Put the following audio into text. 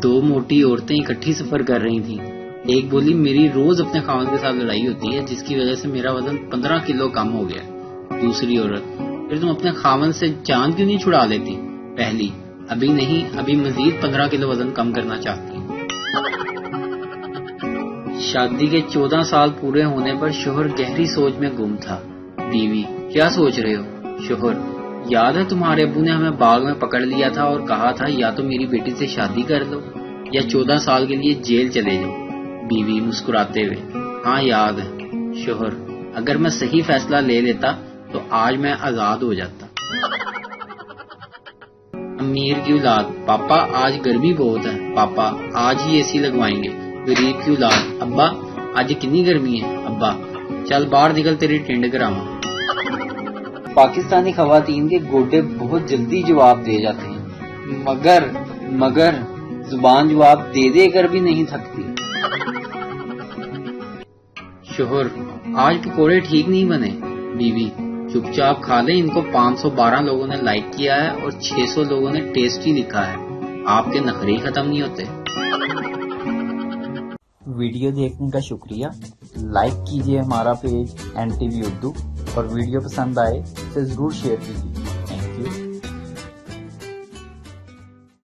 دو موٹی عورتیں اکٹھی سفر کر رہی تھیں۔ ایک بولی میری روز اپنے خاوند کے ساتھ لڑائی ہوتی ہے جس کی وجہ سے میرا وزن 15 کلو کم ہو گیا۔ دوسری عورت پھر تم اپنے خاوند سے جان کیوں نہیں چھڑا لیتی؟ پہلی ابھی نہیں، ابھی مزید 15 کلو وزن کم کرنا چاہتی ہوں۔ شادی کے 14 سال پورے ہونے پر شوہر گہری سوچ میں گم تھا۔ بیوی کیا سوچ رہے ہو؟ شوہر یاد ہے تمہارے ابو نے ہمیں باغ میں پکڑ لیا تھا اور کہا تھا یا تو میری بیٹی سے شادی کر لو یا 14 سال کے لیے جیل چلے جاؤ۔ بیوی مسکراتے ہوئے ہاں یاد ہے۔ شوہر اگر میں صحیح فیصلہ لے لیتا تو آج میں آزاد ہو جاتا۔ امیر کی اولاد پاپا آج گرمی بہت ہے، پاپا آج ہی اے سی لگوائیں گے۔ غریب کی اولاد ابا آج کتنی گرمی ہے، ابا چل باہر نکل تیری ٹینڈ کراواں۔ پاکستانی خواتین کے گوڈے بہت جلدی جواب دے جاتے ہیں، مگر زبان جواب دے دے کر بھی نہیں تھکتی۔ شوہر آج پکوڑے ٹھیک نہیں بنے۔ بیوی چپ چاپ کھا لیں، ان کو 512 لوگوں نے لائک کیا ہے اور 600 لوگوں نے ٹیسٹی لکھا ہے، آپ کے نخرے ختم نہیں ہوتے۔ ویڈیو دیکھنے کا شکریہ۔ لائک کیجیے ہمارا پیج NTV اردو اور ویڈیو پسند آئے تو ضرور شیئر کیجیے۔